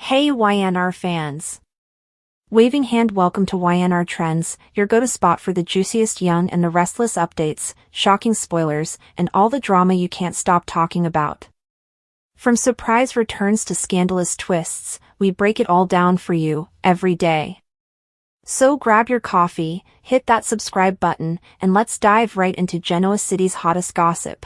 Hey YNR fans! Waving hand, welcome to YNR Trends, your go-to spot for the juiciest Young and the Restless updates, shocking spoilers, and all the drama you can't stop talking about. From surprise returns to scandalous twists, we break it all down for you, every day. So grab your coffee, hit that subscribe button, and let's dive right into Genoa City's hottest gossip.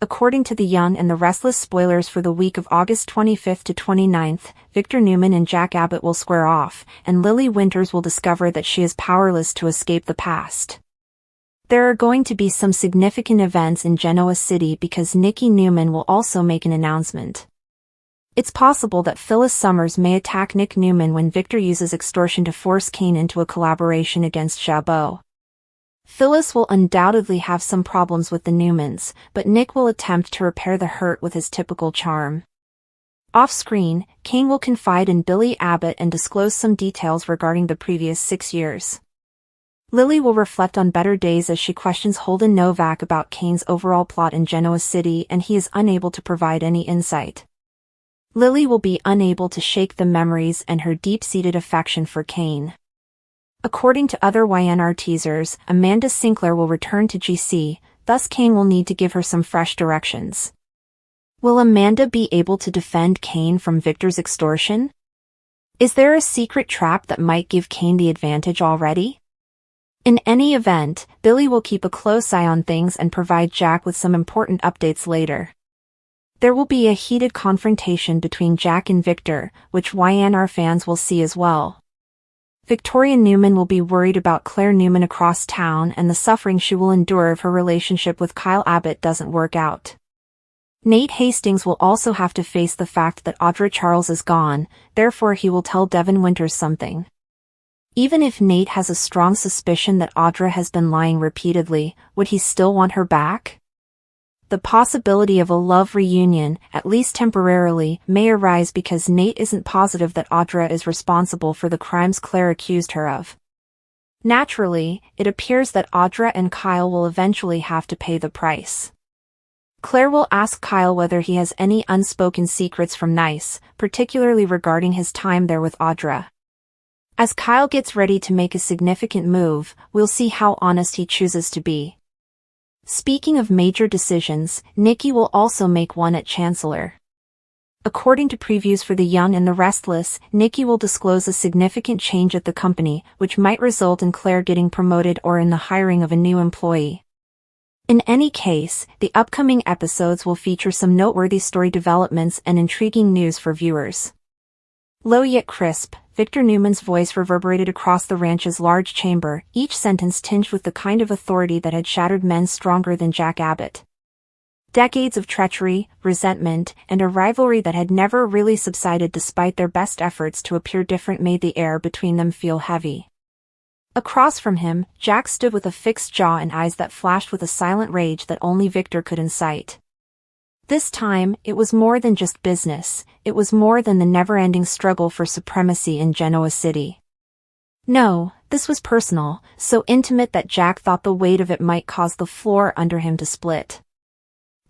According to the Young and the Restless spoilers for the week of August 25th to 29th, Victor Newman and Jack Abbott will square off, and Lily Winters will discover that she is powerless to escape the past. There are going to be some significant events in Genoa City because Nikki Newman will also make an announcement. It's possible that Phyllis Summers may attack Nick Newman when Victor uses extortion to force Kane into a collaboration against Jabot. Phyllis will undoubtedly have some problems with the Newmans, but Nick will attempt to repair the hurt with his typical charm. Off-screen, Kane will confide in Billy Abbott and disclose some details regarding the previous 6 years. Lily will reflect on better days as she questions Holden Novak about Kane's overall plot in Genoa City, and he is unable to provide any insight. Lily will be unable to shake the memories and her deep-seated affection for Kane. According to other YNR teasers, Amanda Sinclair will return to GC, thus Kane will need to give her some fresh directions. Will Amanda be able to defend Kane from Victor's extortion? Is there a secret trap that might give Kane the advantage already? In any event, Billy will keep a close eye on things and provide Jack with some important updates later. There will be a heated confrontation between Jack and Victor, which YNR fans will see as well. Victoria Newman will be worried about Claire Newman across town and the suffering she will endure if her relationship with Kyle Abbott doesn't work out. Nate Hastings will also have to face the fact that Audra Charles is gone, therefore he will tell Devin Winters something. Even if Nate has a strong suspicion that Audra has been lying repeatedly, would he still want her back? The possibility of a love reunion, at least temporarily, may arise because Nate isn't positive that Audra is responsible for the crimes Claire accused her of. Naturally, it appears that Audra and Kyle will eventually have to pay the price. Claire will ask Kyle whether he has any unspoken secrets from Nice, particularly regarding his time there with Audra. As Kyle gets ready to make a significant move, we'll see how honest he chooses to be. Speaking of major decisions, Nikki will also make one at Chancellor. According to previews for the Young and the Restless, Nikki will disclose a significant change at the company, which might result in Claire getting promoted or in the hiring of a new employee. In any case, the upcoming episodes will feature some noteworthy story developments and intriguing news for viewers. Low yet crisp, Victor Newman's voice reverberated across the ranch's large chamber, each sentence tinged with the kind of authority that had shattered men stronger than Jack Abbott. Decades of treachery, resentment, and a rivalry that had never really subsided despite their best efforts to appear different made the air between them feel heavy. Across from him, Jack stood with a fixed jaw and eyes that flashed with a silent rage that only Victor could incite. This time, it was more than just business, it was more than the never-ending struggle for supremacy in Genoa City. No, this was personal, so intimate that Jack thought the weight of it might cause the floor under him to split.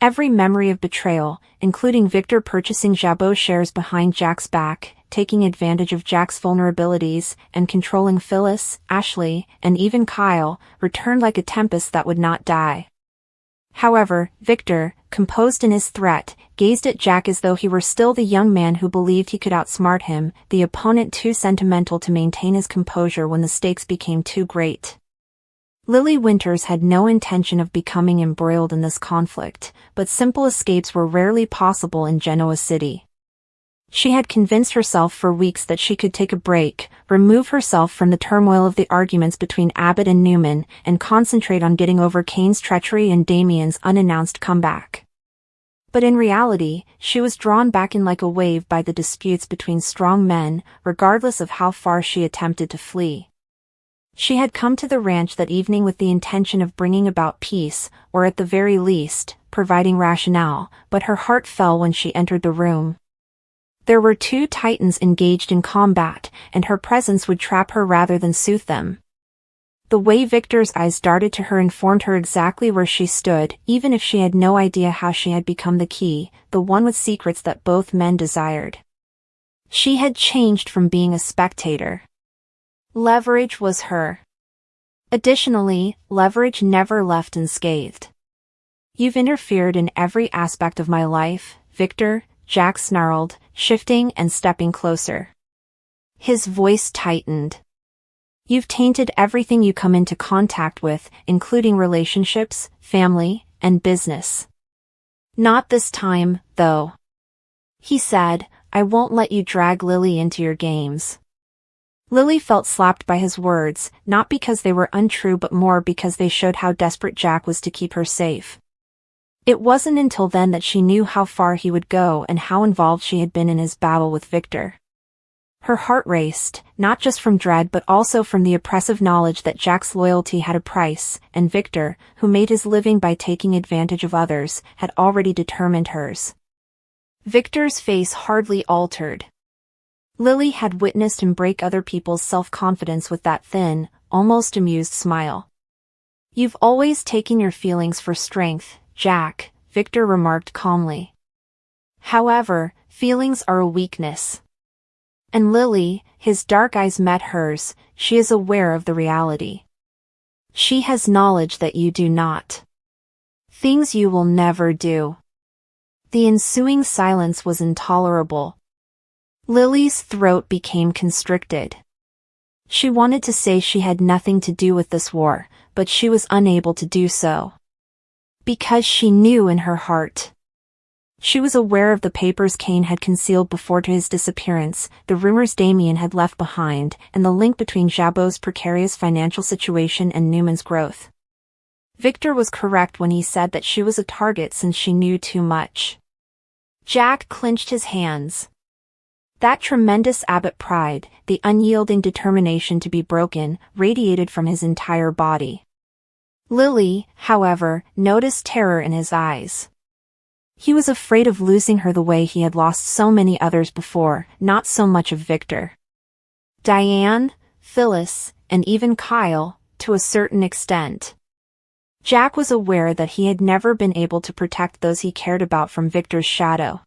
Every memory of betrayal, including Victor purchasing Jabot shares behind Jack's back, taking advantage of Jack's vulnerabilities, and controlling Phyllis, Ashley, and even Kyle, returned like a tempest that would not die. However, Victor, composed in his threat, gazed at Jack as though he were still the young man who believed he could outsmart him, the opponent too sentimental to maintain his composure when the stakes became too great. Lily Winters had no intention of becoming embroiled in this conflict, but simple escapes were rarely possible in Genoa City. She had convinced herself for weeks that she could take a break, remove herself from the turmoil of the arguments between Abbott and Newman, and concentrate on getting over Kane's treachery and Damien's unannounced comeback. But in reality, she was drawn back in like a wave by the disputes between strong men, regardless of how far she attempted to flee. She had come to the ranch that evening with the intention of bringing about peace, or at the very least, providing rationale, but her heart fell when she entered the room. There were two titans engaged in combat, and her presence would trap her rather than soothe them. The way Victor's eyes darted to her informed her exactly where she stood, even if she had no idea how she had become the key, the one with secrets that both men desired. She had changed from being a spectator. Leverage was her. Additionally, Leverage never left unscathed. "You've interfered in every aspect of my life, Victor," Jack snarled, shifting and stepping closer. His voice tightened. "You've tainted everything you come into contact with, including relationships, family, and business." "Not this time, though," he said. "I won't let you drag Lily into your games." Lily felt slapped by his words, not because they were untrue but more because they showed how desperate Jack was to keep her safe. It wasn't until then that she knew how far he would go and how involved she had been in his battle with Victor. Her heart raced, not just from dread but also from the oppressive knowledge that Jack's loyalty had a price, and Victor, who made his living by taking advantage of others, had already determined hers. Victor's face hardly altered. Lily had witnessed him break other people's self-confidence with that thin, almost amused smile. "You've always taken your feelings for strength, Jack," Victor remarked calmly. "However, feelings are a weakness." And Lily, his dark eyes met hers, she is aware of the reality. She has knowledge that you do not. Things you will never do. The ensuing silence was intolerable. Lily's throat became constricted. She wanted to say she had nothing to do with this war, but she was unable to do so. Because she knew in her heart. She was aware of the papers Kane had concealed before to his disappearance, the rumors Damien had left behind, and the link between Jabot's precarious financial situation and Newman's growth. Victor was correct when he said that she was a target since she knew too much. Jack clenched his hands. That tremendous Abbott pride, the unyielding determination to be broken, radiated from his entire body. Lily, however, noticed terror in his eyes. He was afraid of losing her the way he had lost so many others before, not so much of Victor. Diane, Phyllis, and even Kyle, to a certain extent. Jack was aware that he had never been able to protect those he cared about from Victor's shadow.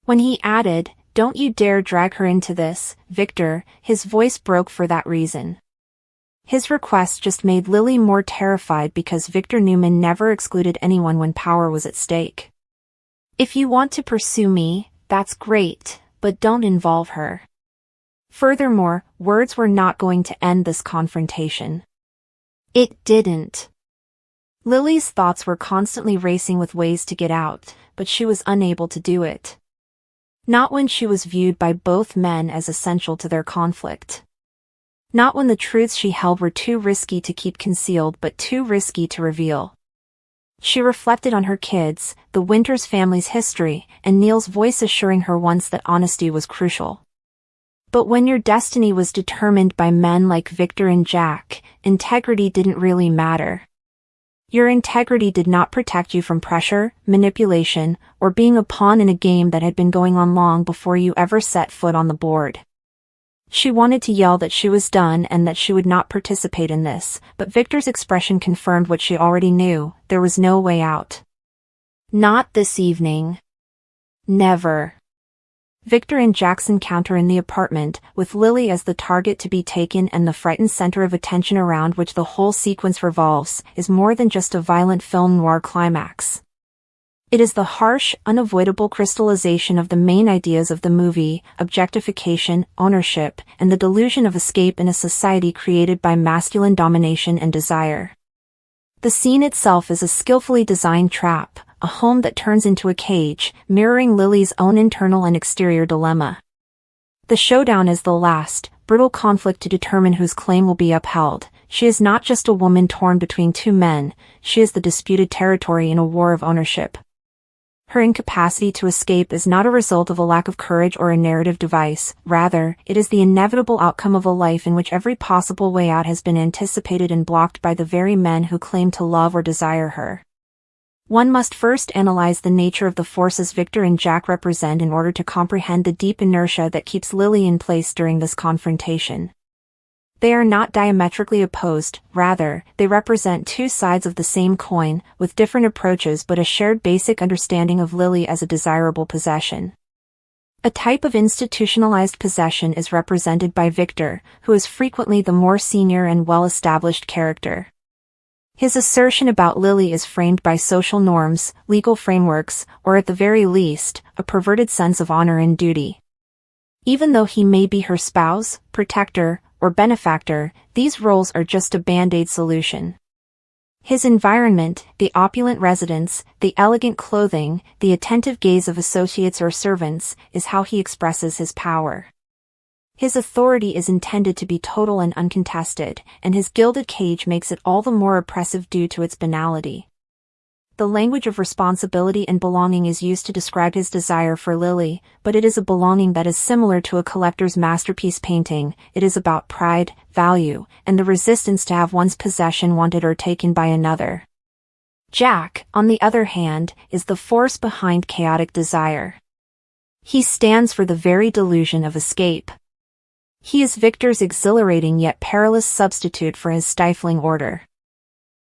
When he added, "Don't you dare drag her into this, Victor," his voice broke for that reason. His request just made Lily more terrified because Victor Newman never excluded anyone when power was at stake. "If you want to pursue me, that's great, but don't involve her." Furthermore, words were not going to end this confrontation. It didn't. Lily's thoughts were constantly racing with ways to get out, but she was unable to do it. Not when she was viewed by both men as essential to their conflict. Not when the truths she held were too risky to keep concealed but too risky to reveal. She reflected on her kids, the Winters family's history, and Neil's voice assuring her once that honesty was crucial. But when your destiny was determined by men like Victor and Jack, integrity didn't really matter. Your integrity did not protect you from pressure, manipulation, or being a pawn in a game that had been going on long before you ever set foot on the board. She wanted to yell that she was done and that she would not participate in this, but Victor's expression confirmed what she already knew: there was no way out. Not this evening. Never. Victor and Jack's encounter in the apartment, with Lily as the target to be taken and the frightened center of attention around which the whole sequence revolves, is more than just a violent film noir climax. It is the harsh, unavoidable crystallization of the main ideas of the movie: objectification, ownership, and the delusion of escape in a society created by masculine domination and desire. The scene itself is a skillfully designed trap, a home that turns into a cage, mirroring Lily's own internal and exterior dilemma. The showdown is the last, brutal conflict to determine whose claim will be upheld. She is not just a woman torn between two men, she is the disputed territory in a war of ownership. Her incapacity to escape is not a result of a lack of courage or a narrative device, rather, it is the inevitable outcome of a life in which every possible way out has been anticipated and blocked by the very men who claim to love or desire her. One must first analyze the nature of the forces Victor and Jack represent in order to comprehend the deep inertia that keeps Lily in place during this confrontation. They are not diametrically opposed, rather, they represent two sides of the same coin, with different approaches but a shared basic understanding of Lily as a desirable possession. A type of institutionalized possession is represented by Victor, who is frequently the more senior and well-established character. His assertion about Lily is framed by social norms, legal frameworks, or at the very least, a perverted sense of honor and duty. Even though he may be her spouse, protector, or benefactor, these roles are just a band-aid solution. His environment, the opulent residence, the elegant clothing, the attentive gaze of associates or servants, is how he expresses his power. His authority is intended to be total and uncontested, and his gilded cage makes it all the more oppressive due to its banality. The language of responsibility and belonging is used to describe his desire for Lily, but it is a belonging that is similar to a collector's masterpiece painting. It is about pride, value, and the resistance to have one's possession wanted or taken by another. Jack, on the other hand, is the force behind chaotic desire. He stands for the very delusion of escape. He is Victor's exhilarating yet perilous substitute for his stifling order.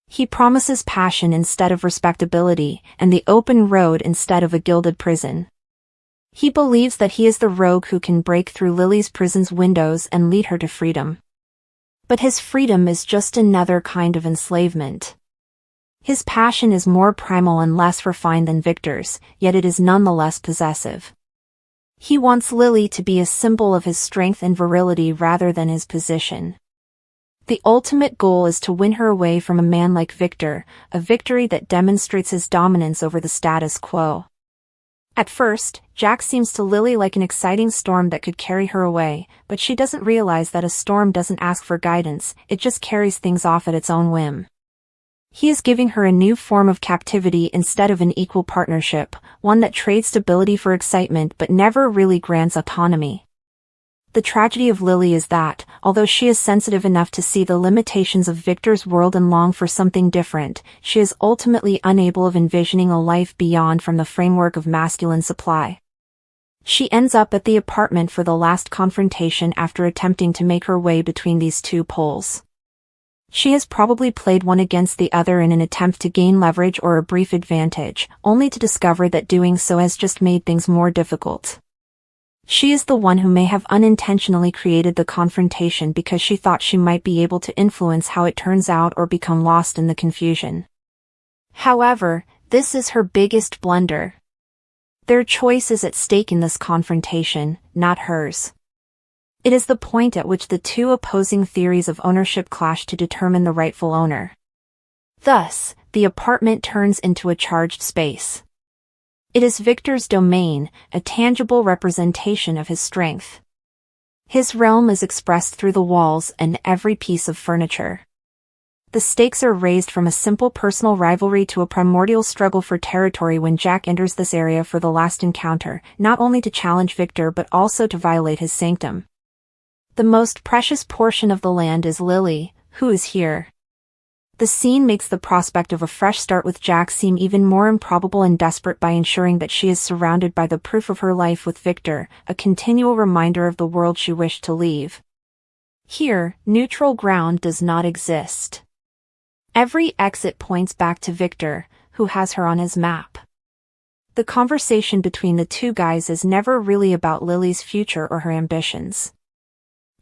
He promises passion instead of respectability, and the open road instead of a gilded prison. He believes that he is the rogue who can break through Lily's prison's windows and lead her to freedom. But his freedom is just another kind of enslavement. His passion is more primal and less refined than Victor's, yet it is nonetheless possessive. He wants Lily to be a symbol of his strength and virility rather than his position. The ultimate goal is to win her away from a man like Victor, a victory that demonstrates his dominance over the status quo. At first, Jack seems to Lily like an exciting storm that could carry her away, but she doesn't realize that a storm doesn't ask for guidance, it just carries things off at its own whim. He is giving her a new form of captivity instead of an equal partnership, one that trades stability for excitement but never really grants autonomy. The tragedy of Lily is that, although she is sensitive enough to see the limitations of Victor's world and long for something different, she is ultimately unable of envisioning a life beyond from the framework of masculine supply. She ends up at the apartment for the last confrontation after attempting to make her way between these two poles. She has probably played one against the other in an attempt to gain leverage or a brief advantage, only to discover that doing so has just made things more difficult. She is the one who may have unintentionally created the confrontation because she thought she might be able to influence how it turns out or become lost in the confusion. However, this is her biggest blunder. Their choice is at stake in this confrontation, not hers. It is the point at which the two opposing theories of ownership clash to determine the rightful owner. Thus, the apartment turns into a charged space. It is Victor's domain, a tangible representation of his strength. His realm is expressed through the walls and every piece of furniture. The stakes are raised from a simple personal rivalry to a primordial struggle for territory when Jack enters this area for the last encounter, not only to challenge Victor but also to violate his sanctum. The most precious portion of the land is Lily, who is here. The scene makes the prospect of a fresh start with Jack seem even more improbable and desperate by ensuring that she is surrounded by the proof of her life with Victor, a continual reminder of the world she wished to leave. Here, neutral ground does not exist. Every exit points back to Victor, who has her on his map. The conversation between the two guys is never really about Lily's future or her ambitions.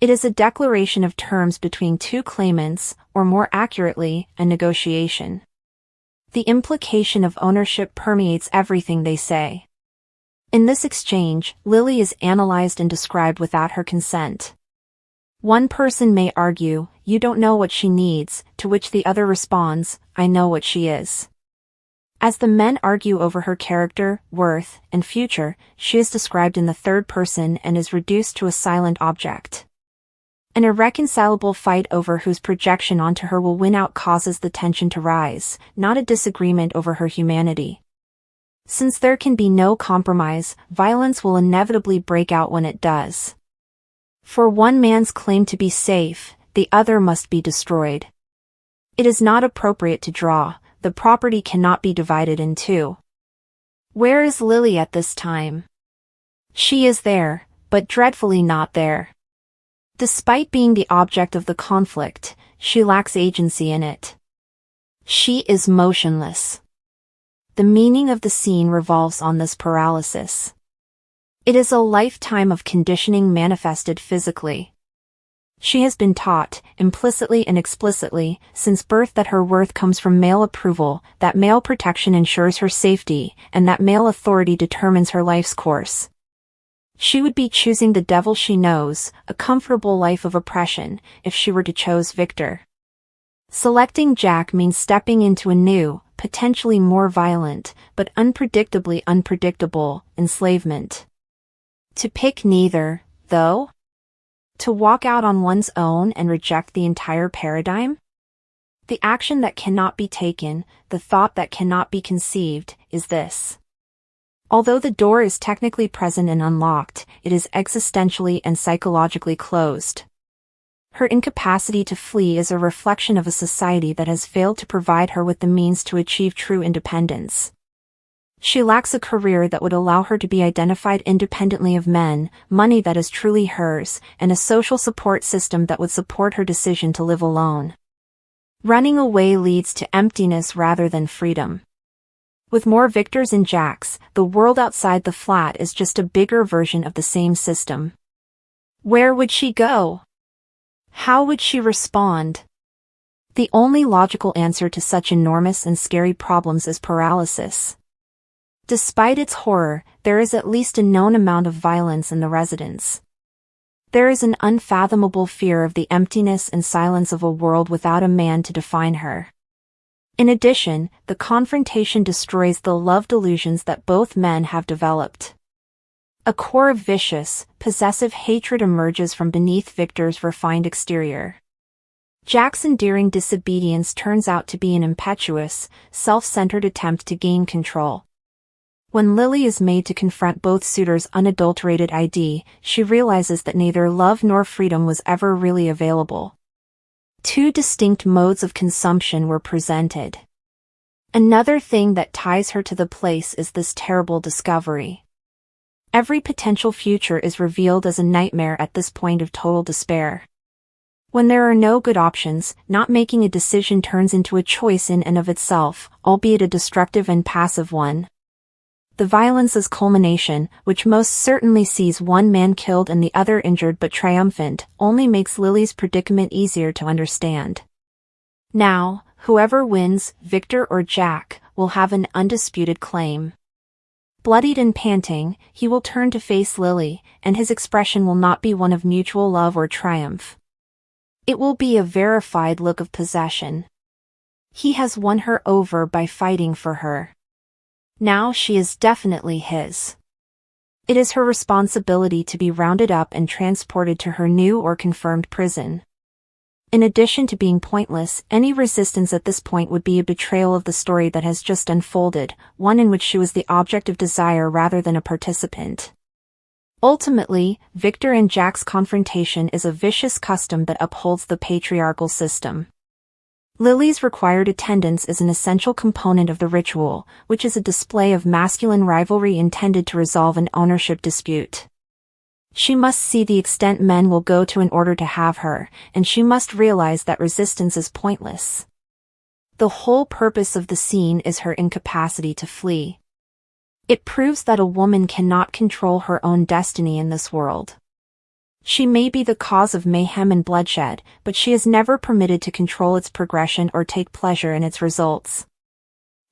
It is a declaration of terms between two claimants, or more accurately, a negotiation. The implication of ownership permeates everything they say. In this exchange, Lily is analyzed and described without her consent. One person may argue, "You don't know what she needs," to which the other responds, "I know what she is." As the men argue over her character, worth, and future, she is described in the third person and is reduced to a silent object. An irreconcilable fight over whose projection onto her will win out causes the tension to rise, not a disagreement over her humanity. Since there can be no compromise, violence will inevitably break out when it does. For one man's claim to be safe, the other must be destroyed. It is not appropriate to draw, the property cannot be divided in two. Where is Lily at this time? She is there, but dreadfully not there. Despite being the object of the conflict, she lacks agency in it. She is motionless. The meaning of the scene revolves on this paralysis. It is a lifetime of conditioning manifested physically. She has been taught, implicitly and explicitly, since birth that her worth comes from male approval, that male protection ensures her safety, and that male authority determines her life's course. She would be choosing the devil she knows, a comfortable life of oppression, if she were to choose Victor. Selecting Jack means stepping into a new, potentially more violent, but unpredictably unpredictable, enslavement. To pick neither, though? To walk out on one's own and reject the entire paradigm? The action that cannot be taken, the thought that cannot be conceived, is this. Although the door is technically present and unlocked, it is existentially and psychologically closed. Her incapacity to flee is a reflection of a society that has failed to provide her with the means to achieve true independence. She lacks a career that would allow her to be identified independently of men, money that is truly hers, and a social support system that would support her decision to live alone. Running away leads to emptiness rather than freedom. With more Victors and Jacks, the world outside the flat is just a bigger version of the same system. Where would she go? How would she respond? The only logical answer to such enormous and scary problems is paralysis. Despite its horror, there is at least a known amount of violence in the residence. There is an unfathomable fear of the emptiness and silence of a world without a man to define her. In addition, the confrontation destroys the love delusions that both men have developed. A core of vicious, possessive hatred emerges from beneath Victor's refined exterior. Jack's endearing disobedience turns out to be an impetuous, self-centered attempt to gain control. When Lily is made to confront both suitors' unadulterated ID, she realizes that neither love nor freedom was ever really available. Two distinct modes of consumption were presented. Another thing that ties her to the place is this terrible discovery. Every potential future is revealed as a nightmare at this point of total despair. When there are no good options, not making a decision turns into a choice in and of itself, albeit a destructive and passive one. The violence's culmination, which most certainly sees one man killed and the other injured but triumphant, only makes Lily's predicament easier to understand. Now, whoever wins, Victor or Jack, will have an undisputed claim. Bloodied and panting, he will turn to face Lily, and his expression will not be one of mutual love or triumph. It will be a verified look of possession. He has won her over by fighting for her. Now she is definitely his. It is her responsibility to be rounded up and transported to her new or confirmed prison. In addition to being pointless, any resistance at this point would be a betrayal of the story that has just unfolded, one in which she was the object of desire rather than a participant. Ultimately, Victor and Jack's confrontation is a vicious custom that upholds the patriarchal system. Lily's required attendance is an essential component of the ritual, which is a display of masculine rivalry intended to resolve an ownership dispute. She must see the extent men will go to in order to have her, and she must realize that resistance is pointless. The whole purpose of the scene is her incapacity to flee. It proves that a woman cannot control her own destiny in this world. She may be the cause of mayhem and bloodshed, but she is never permitted to control its progression or take pleasure in its results.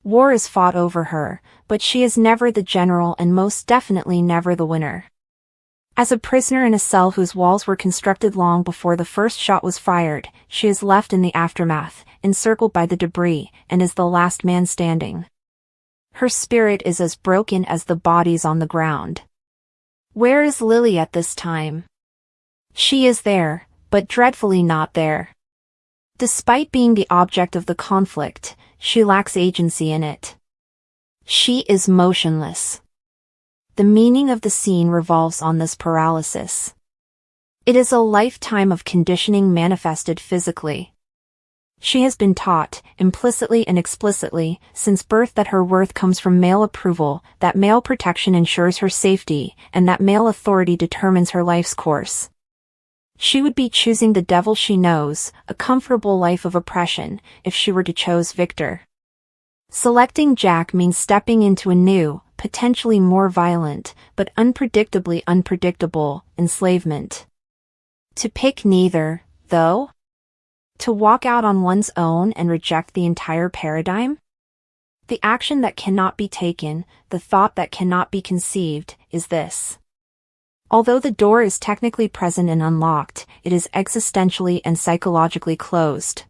War is fought over her, but she is never the general and most definitely never the winner. As a prisoner in a cell whose walls were constructed long before the first shot was fired, she is left in the aftermath, encircled by the debris, and is the last man standing. Her spirit is as broken as the bodies on the ground. Where is Lily at this time? She is there, but dreadfully not there. Despite being the object of the conflict, she lacks agency in it. She is motionless. The meaning of the scene revolves on this paralysis. It is a lifetime of conditioning manifested physically. She has been taught, implicitly and explicitly, since birth that her worth comes from male approval, that male protection ensures her safety, and that male authority determines her life's course. She would be choosing the devil she knows, a comfortable life of oppression, if she were to choose Victor. Selecting Jack means stepping into a new, potentially more violent, but unpredictably unpredictable, enslavement. To pick neither, though? To walk out on one's own and reject the entire paradigm? The action that cannot be taken, the thought that cannot be conceived, is this. Although the door is technically present and unlocked, it is existentially and psychologically closed.